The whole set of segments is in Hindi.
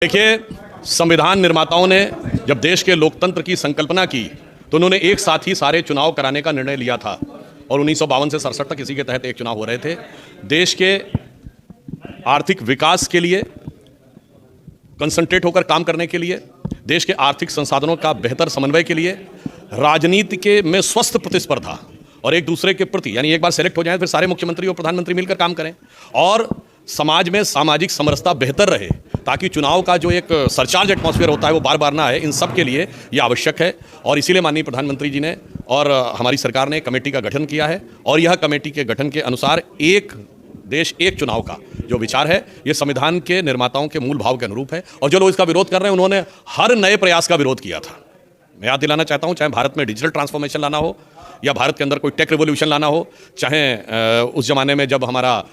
देखिए, संविधान निर्माताओं ने जब देश के लोकतंत्र की संकल्पना की तो उन्होंने एक साथ ही सारे चुनाव कराने का निर्णय लिया था और 1952 से 67 तक इसी के तहत एक चुनाव हो रहे थे। देश के आर्थिक विकास के लिए, कंसंट्रेट होकर काम करने के लिए, देश के आर्थिक संसाधनों का बेहतर समन्वय के लिए, राजनीति के में स्वस्थ प्रतिस्पर्धा और एक दूसरे के प्रति, यानी एक बार सेलेक्ट हो जाए फिर सारे मुख्यमंत्री और प्रधानमंत्री मिलकर काम करें और समाज में सामाजिक समरसता बेहतर रहे ताकि चुनाव का जो एक सरचार्ज एटमॉस्फेयर होता है वो बार बार ना आए। इन सब के लिए ये आवश्यक है और इसीलिए माननीय प्रधानमंत्री जी ने और हमारी सरकार ने कमेटी का गठन किया है और यह कमेटी के गठन के अनुसार एक देश एक चुनाव का जो विचार है ये संविधान के निर्माताओं के मूल भाव के अनुरूप है। और जो लोग इसका विरोध कर रहे हैं उन्होंने हर नए प्रयास का विरोध किया था। मैं याद दिलाना चाहता हूँ, चाहे भारत में डिजिटल ट्रांसफॉर्मेशन लाना हो या भारत के अंदर कोई टेक रिवोल्यूशन लाना हो, चाहे उस जमाने में जब हमारा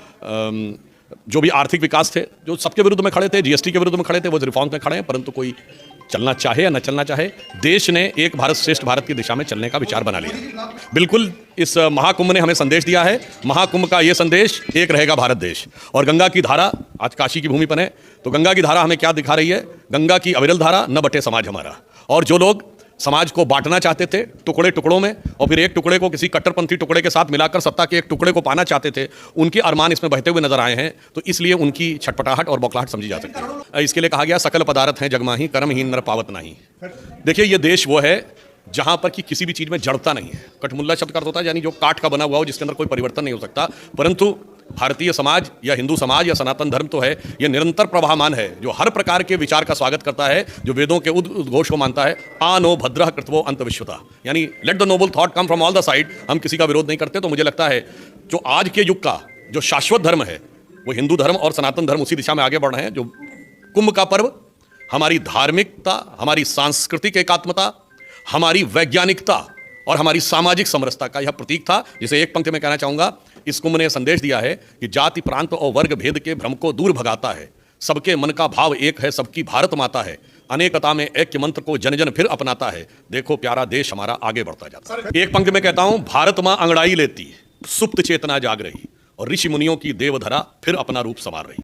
जो भी आर्थिक विकास थे जो सबके विरुद्ध में खड़े थे, जीएसटी के विरुद्ध में खड़े थे, वो रिफॉर्म्स में खड़े हैं। परंतु कोई चलना चाहे या न चलना चाहे, देश ने एक भारत श्रेष्ठ भारत की दिशा में चलने का विचार बना लिया। बिल्कुल, इस महाकुंभ ने हमें संदेश दिया है। महाकुंभ का ये संदेश, एक रहेगा भारत देश। और गंगा की धारा, आज काशी की भूमि पर है तो गंगा की धारा हमें क्या दिखा रही है? गंगा की अविरल धारा, न बटे समाज हमारा। और जो लोग समाज को बांटना चाहते थे टुकड़े टुकड़ों में और फिर एक टुकड़े को किसी कट्टरपंथी टुकड़े के साथ मिलाकर सत्ता के एक टुकड़े को पाना चाहते थे, उनके अरमान इसमें बहते हुए नजर आए हैं। तो इसलिए उनकी छटपटाहट और बौखलाहट समझी जा सकती है। इसके लिए कहा गया, सकल पदार्थ हैं जगमाही, कर्महीन नर पावत नहीं। देखिए, ये देश वो है जहां पर कि किसी भी चीज में जड़ता नहीं है। कठमुल्ला शब्द का अर्थ होता है यानी जो काठ का बना हुआ हो, जिसके अंदर कोई परिवर्तन नहीं हो सकता। परंतु भारतीय समाज या हिंदू समाज या सनातन धर्म तो है, यह निरंतर प्रवाहमान है जो हर प्रकार के विचार का स्वागत करता है, जो वेदों के उद्घोष को मानता है। आनो भद्रः कृतवो अंत विश्वता, यानी let the noble thought come from all the side. हम किसी का विरोध नहीं करते। तो मुझे लगता है जो आज के युग का जो शाश्वत धर्म है वो हिंदू धर्म और सनातन धर्म उसी दिशा में आगे बढ़ रहे हैं। जो कुंभ का पर्व हमारी धार्मिकता, हमारी सांस्कृतिक एकात्मता, हमारी वैज्ञानिकता और हमारी सामाजिक समरसता का यह प्रतीक था, जिसे एक पंक्ति में कहना चाहूंगा। इस कुंभ ने संदेश दिया है कि जाति, प्रांत और वर्ग भेद के भ्रम को दूर भगाता है। सबके मन का भाव एक है, सबकी भारत माता है। अनेकता में ऐक्य मंत्र को जन जन फिर अपनाता है। देखो प्यारा देश हमारा आगे बढ़ता जाता है। एक पंक्ति में कहता हूं, भारत मां अंगड़ाई लेती, सुप्त चेतना जाग रही और ऋषि मुनियों की देवधरा फिर अपना रूप संवार रही।